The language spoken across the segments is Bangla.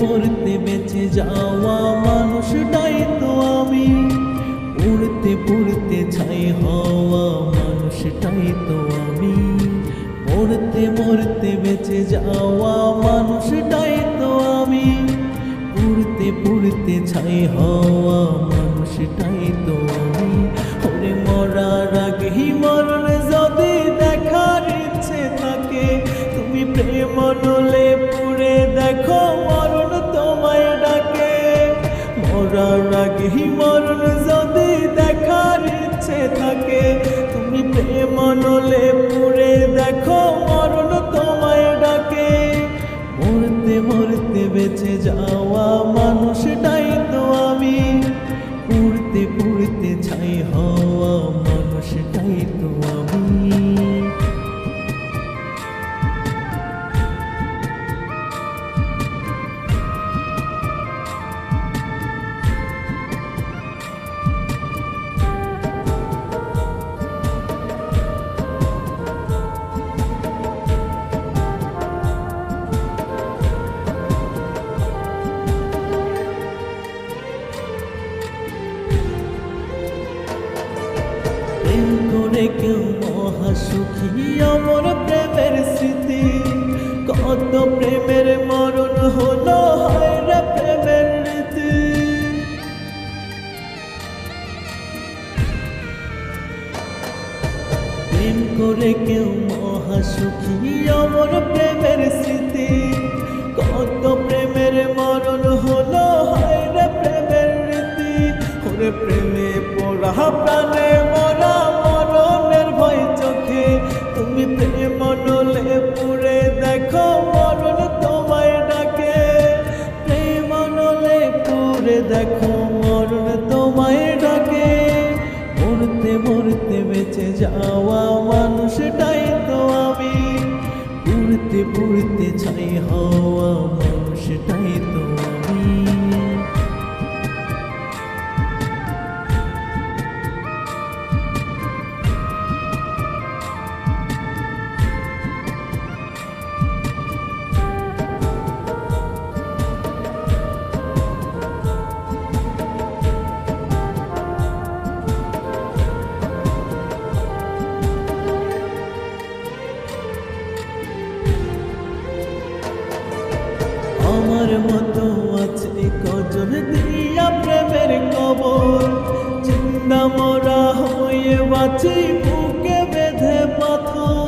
মরতে বেঁচে যাওয়া মানুষটাই তো আমি, উড়তে পুড়তে ছাই হওয়া মানুষটাই তো আমি, মরতে মরতে বেঁচে যাওয়া মানুষটাই তো আমি, উড়তে পুড়তে ছাই হওয়া মানুষটাই তো আমি। ওরে মরার আগেই মরণ যদি দেখার ইচ্ছে থাকে, তুমি প্রেম নলে পুড়ে দেখো মরণ তোমায় ডাকে। মরার আগেই মরণ যদি দেখার ইচ্ছে থাকে, তুমি প্রেম নলে পুড়ে দেখো মরণ তোমায় ডাকে। মরতে মরতে বেঁচে যাওয়া মানুষটাই তো আমি, উড়তে পুড়তে ছাই হওয়া মানুষটাই তো আমি। প্রেম করে কেউ মহাসুখী অমর প্রেমের স্মৃতি, কত প্রেমের মরণ হলো হায় রে প্রেমের রীতি। প্রেম করে কেউ মহাসুখী অমর প্রেমের স্মৃতি, কত প্রেমের মরণ হলো হায় রে প্রেমের রীতি। ওরে প্রেমে পড়া প্রাণে মরা মরণের ভয় চোখে, তুমি প্রেম নলে পুড়ে দেখো মরণ তোমায় ডাকে। প্রেম নলে পুড়ে দেখো মরণ তোমায় ডাকে। মরতে মরতে বেঁচে যাওয়া মানুষটাই তো আমি, পুড়তে পুড়তে ছাই হওয়া মানুষটাই তো আমি। আমার মতো আছে কজন দিয়া প্রেমের কবর, জিন্দা মরা হয়ে বাঁচি বুকে বেঁধে পাথর।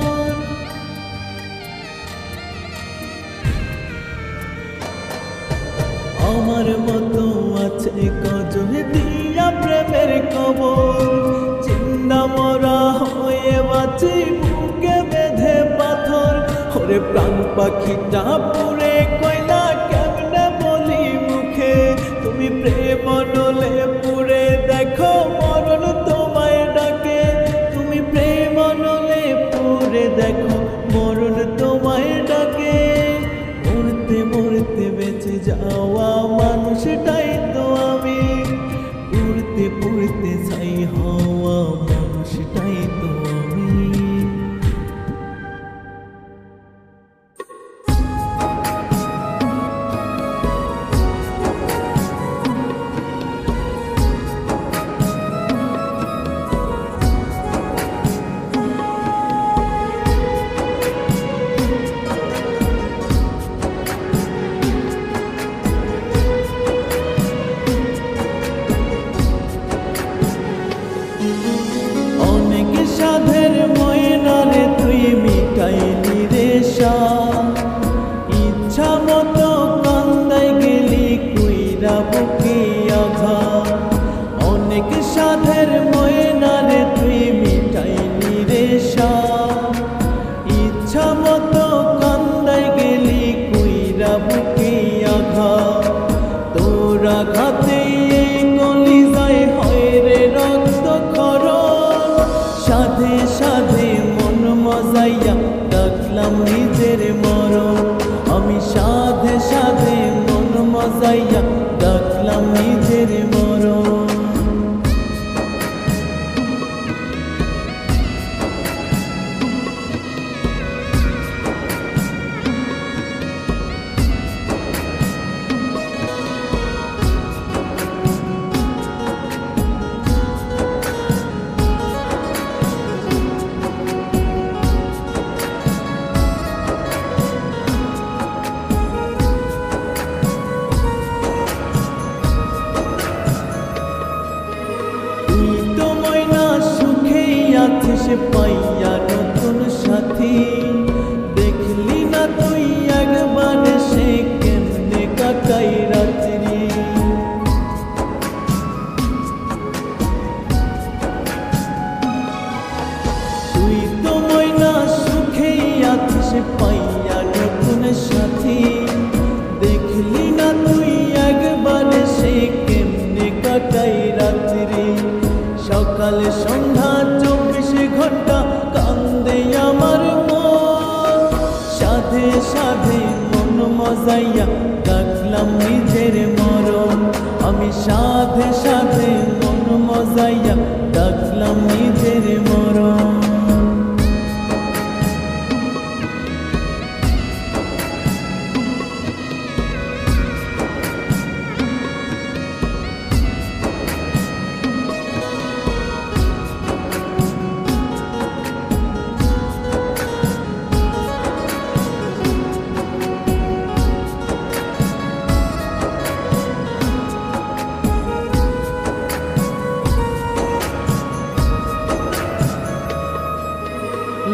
আমার মতো আছে কজন দিয়া প্রেমের কবর, জিন্দা মরা হয়ে বাঁচি বুকে বেঁধে পাথর। ওরে প্রাণ পাখিটা পুড়ে কয়লা কেমনে বলি মুখে, তুমি প্রেম নলে পুড়ে দেখো মরণ তোমায় ডাকে। তুমি প্রেম নলে পুড়ে দেখো মরণ তোমায় ডাকে। মরতে মরতে বেঁচে যাওয়া মানুষটাই তো আমি, উড়তে পুড়তে ছাই হওয়া মানুষটাই তো আমি। অনেক সাধের ময়নারে তুই মিটাইলি রেশা, ইচ্ছা মতো কান্দাই গেলি কুইরা বুকে আঘাত। অনেক সাধের ময়নারে তুই মিটাইলি রেশা, ইচ্ছা মতো কান্দাই গেলি কুইরা বুকে আঘাত। তোর আঘাতে এই কলিজায় হয় রে রক্ত খরণ, সাধে সাধে মন মজাইয়া ডাকলাম নিজের মরণ। আমি সাধে সাধে মন মজাইয়া ডাকলাম নিজের মরণ। আছিস পাইয়া নতুন সাথী, দেখলি না তুই একবার সে কেমনে কাটাই রাত্রি। তুই তো ময়না সুখেই আছিস পাইয়া নতুন সাথী, দেখলি না তুই একবার সে কেমনে কাটাই রাত্রি। সকাল সন্ধ্যা 24 ঘন্টা কান্দে আমার মন, সাধে সাধে মন মজাইয়া ডাকলাম নিজের মরণ। আমি সাধে সাধে মন মজাইয়া ডাকলাম নিজের মরণ।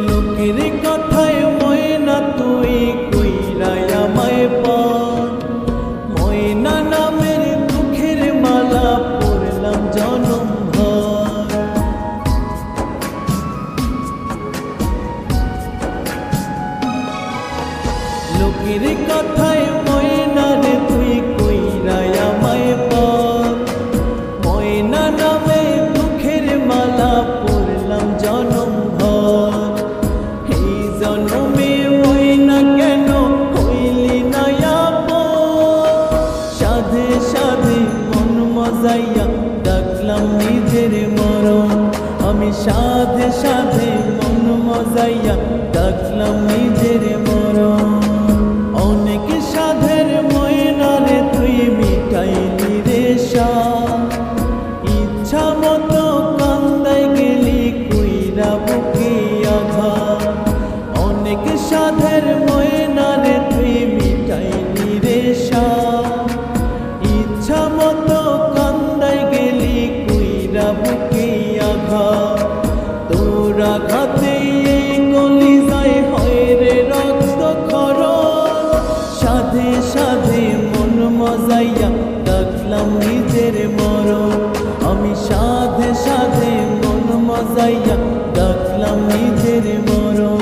লোকের কথায় ময়না তুই কইরাই আমায় পার, ময়না নামের দুঃখের মালা পরলাম জনম ভর। লোকের কথায় ময়না রে তুই কইরাই আমায় পার, ময়না নামে দুঃখের মালা পরলাম জনম ভর। জনমে ময়না কেন হইলি না আপন, সাধে সাধে মন মজাইয়া ডাকলাম নিজের মরণ। আমি সাধে সাধে মন মজাইয়া ডাকলাম নিজের মরণ। অনেক সাধের ময়না রে তুই মিটাইলি রে সাধ, ইচ্ছা মতো কান্দাই গেলি কইরা বুকে আঘাত। অনেক সাধের ময়না রে তুই মিটাইলি রে সাধ, ইচ্ছা মতো কান্দাই গেলি কইরা বুকে আঘাত। তোর আঘাতে এই কলিজায় হয় রে রক্ত ক্ষরণ, সাধে সাধে মন মজাইয়া ডাকলাম নিজের মরণ। আমি সাধে সাধে মন মজাইয়া ডাকলাম নিজের মরণ।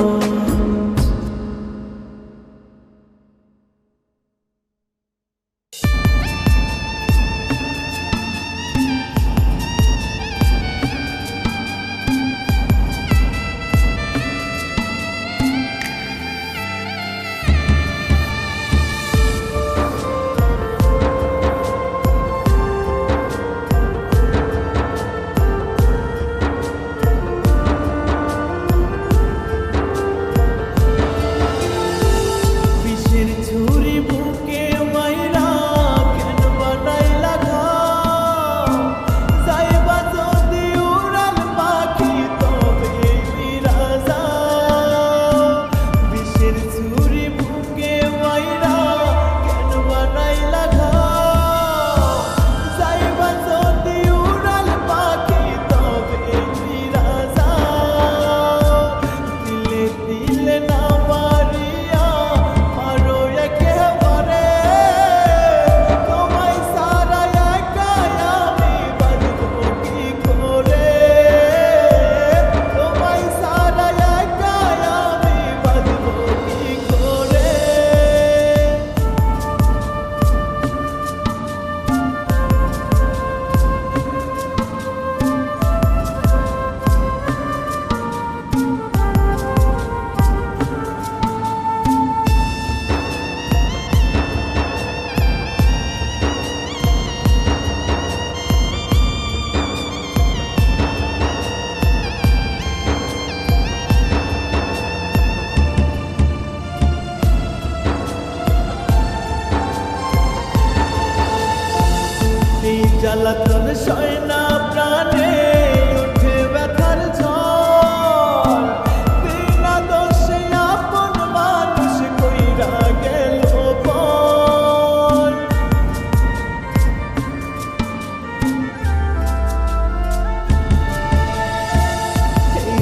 জ্বালাতন সয় না প্রাণে উঠে ব্যথার ঝড়, বিনা দোষে আপন মানুষ কইরা গেল পর। এই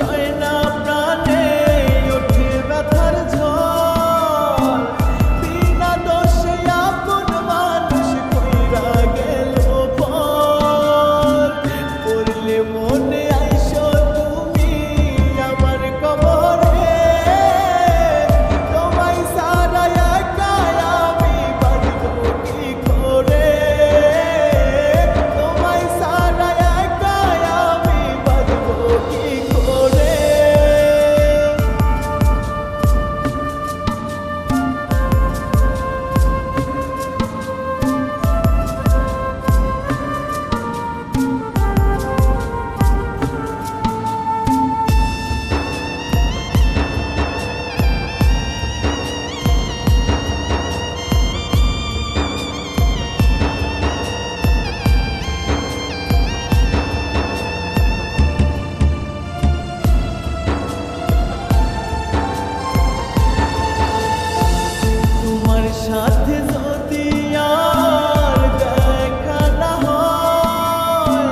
সয় না প্রাণে ওঠে ব্যথার ঝড় বিনা দোষে আপন মানুষ কইরা গেল পর পড়লে মনে আইসো তুমি আমার কবরে তোমায় সারা একা আমি বাঁচবো কি করে তোমায় সারা একা আমি বাঁচবো কি করে তোমার সাথে যদি আর দেখা না হয়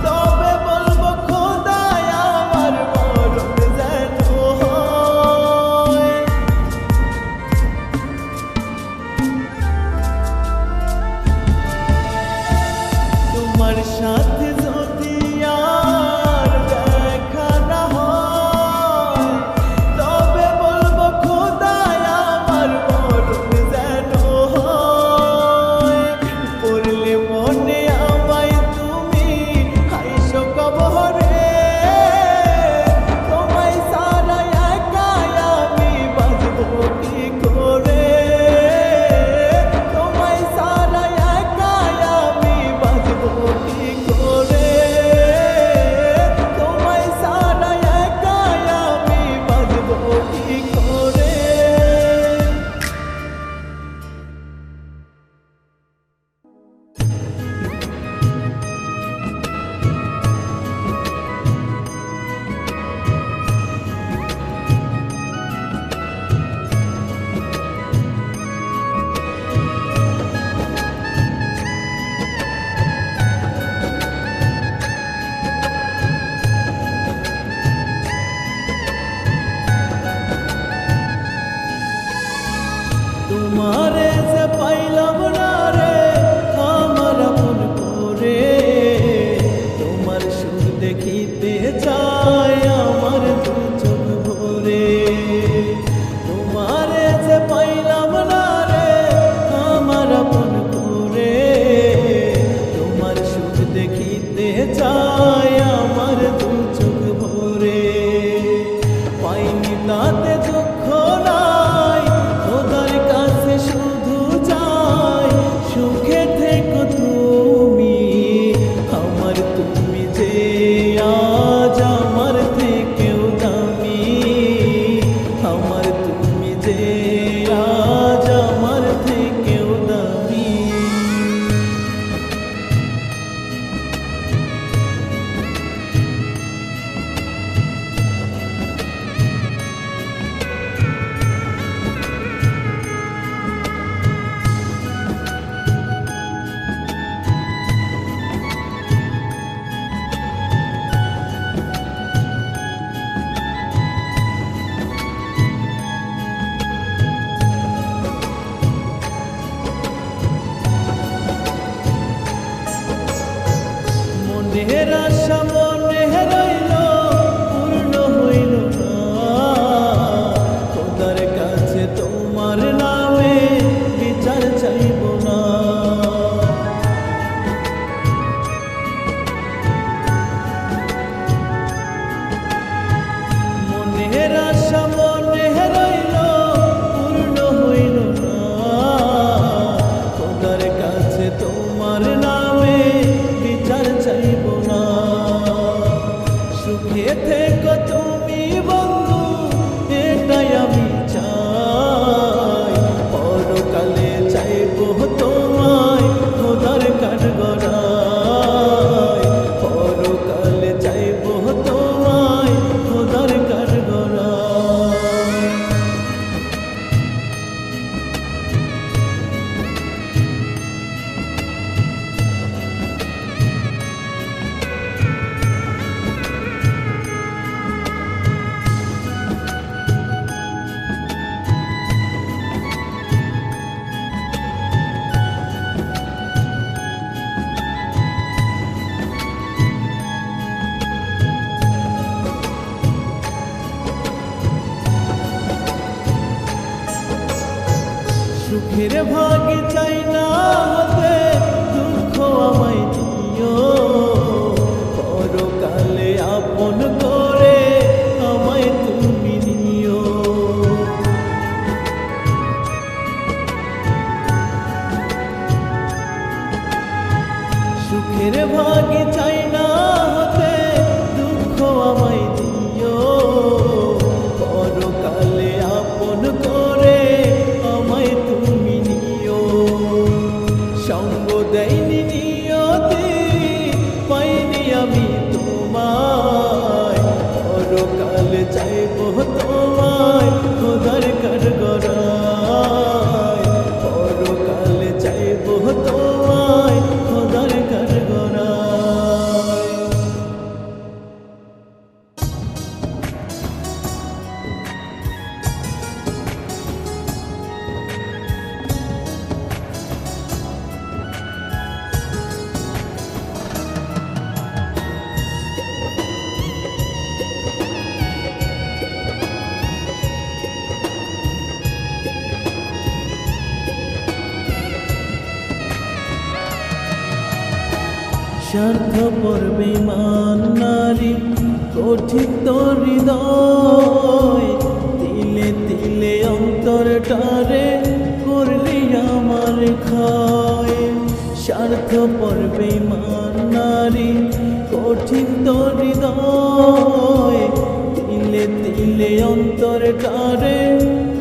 তবে বলবো খোদায় আমার মরণ যেন হয় তোমার সাথে যদি আর দেখা না হয় তবে বলবো খোদায় আমার মরণ যেন হয় পড়লে মনে আমায় তুমি আইসো কবরে তোমায় সারা একা আমি বাঁচবো কি করে তোমায় সারা একা আমি বাঁচবো কি করে তোমায় সারা একা আমি বাঁচবো কি করে তোমারে যে পাইলাম না রে আমার আপন করে তোমার সুখ দেখিতে চাই আমার দু চোখ ভরে তোমারে যে পাইলাম না রে আমার আপন করে তোমার সুখ দেখিতে চাই আমার দু চোখ ভরে পাইনি তাতে দুঃখ নাই খোদার কাছে শুধু চাই সুখে থেকো তুমি আমার তুমি যে আজ আমার থেকেও দামি আমার তুমি যে আজ আমার থেকেও দামি মনের আশা মনে রইল পূর্ণ হইল না খোদার কাছে তোমার নামে বিচার চাইব না মনের আশা মনে রইল পূর্ণ হইল না খোদার কাছে তোমার নামে বিচার চাইব না সুখ সুখের ভাগে চাই না হতে দুঃখ আমায় দিও পরকালে আপন করে আমায় তুমি নিও সুখের ভাগে চাই না হতে দুঃখ আমায় দিও পরকালে আপন করে আমায় তুমি নিও সঙ্গ দেয়নি নিয়তি পাইনি আমি তোমায় পরকালে চাইব তোমায় খোদার কাঠগড়ায় পরকালে চাইব তোমায় খোদার কাঠগড়ায় স্বার্থপর বেঈমান নারী কঠিন তোর হৃদয় তিলে তিলে অন্তরটারে করলি আমার ক্ষয় স্বার্থপর বেঈমান নারী কঠিন তোর হৃদয় তিলে তিলে অন্তরটারে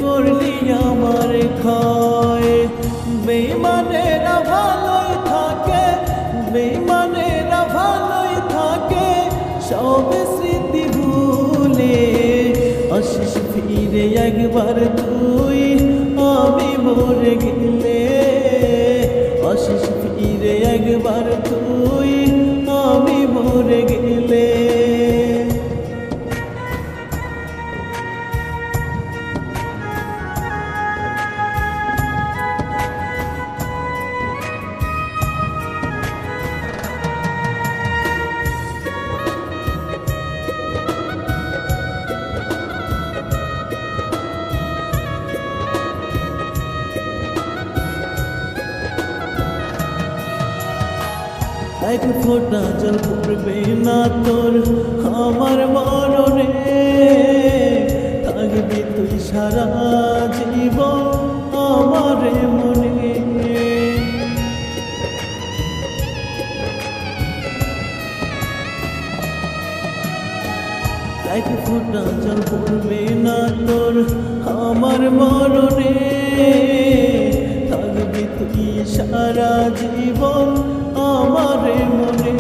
করলি আমার ক্ষয় বেঈমানেরা ভালোই থাকে বেঈমানেরা ভালোই থাকে সব স্মৃতি ভুলে আসিস ফিরে একবার তুই আমি মরে গেলে আসিস ফিরে একবার তুই আমি মরে গেলে এক ফোঁটা জল পড়বে না তোর আমার মরণে থাকবি তুই সারা জীবন আমার মনে এক ফোঁটা জল পড়বে না তোর আমার মরণে থাকবি তুই সারা জীবন আমার মনে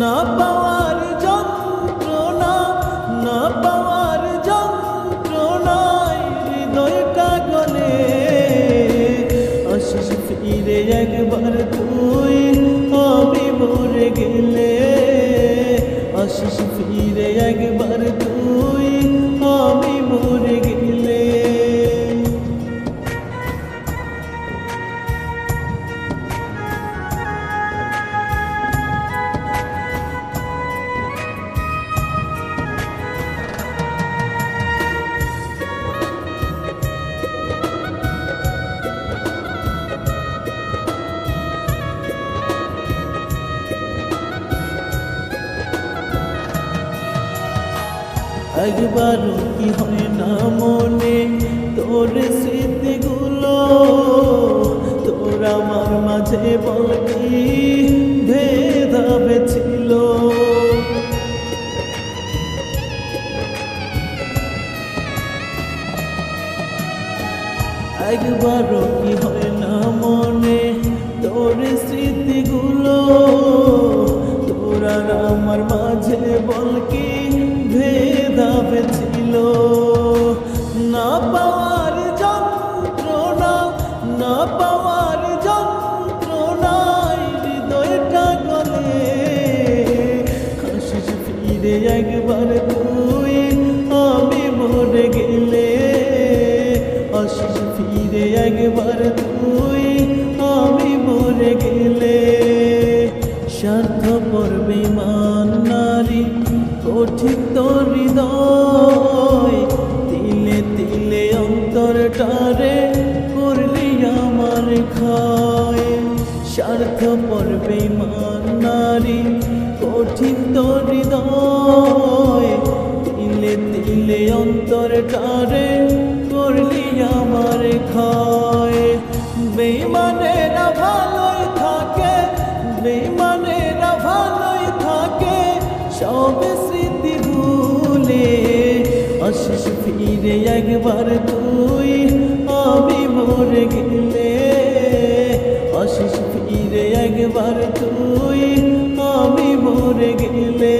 না পাওয়ার যন্ত্রণা না পাওয়ার যন্ত্রণায় হৃদয়টা গলে আসিস ফিরে একবার তুই আমি মরে গেলে আসিস ফিরে একবার তুই আমি মরে গেলে একবারও কি হয় না মনে তোর স্মৃতিগুলো তোর আমার মাঝে বল কি ভেদাভেদ ছিল একবারও কি হয় না মনে তোর স্মৃতিগুলো তোর আর আমার মাঝে বল কি ভেদাভেদ ছিল না পাওয়ার যন্ত্রণা না পাওয়ার যন্ত্রণায় হৃদয়টা গলে আসিস ফিরে একবার তুই আমি মরে গেলে আসিস ফিরে একবার তুই আমি মরে গেলে স্বার্থপর বেঈমান নারী কঠিন তোর হৃদয় তিলে তিলে অন্তরটারে আমার খায় স্বার্থপর বেঈমান নারী কঠিন তোর হৃদয় তিলে তিলে অন্তর টারে করলি আমার খায় বেঈমানেরা ভালোই থাকে বেঈমানেরা ভালোই থাকে সব স্মৃতি ভুলে আসিস ফিরে একবার তুই আমি মরে গেলে আসিস ফিরে একবার তুই আমি মরে গেলে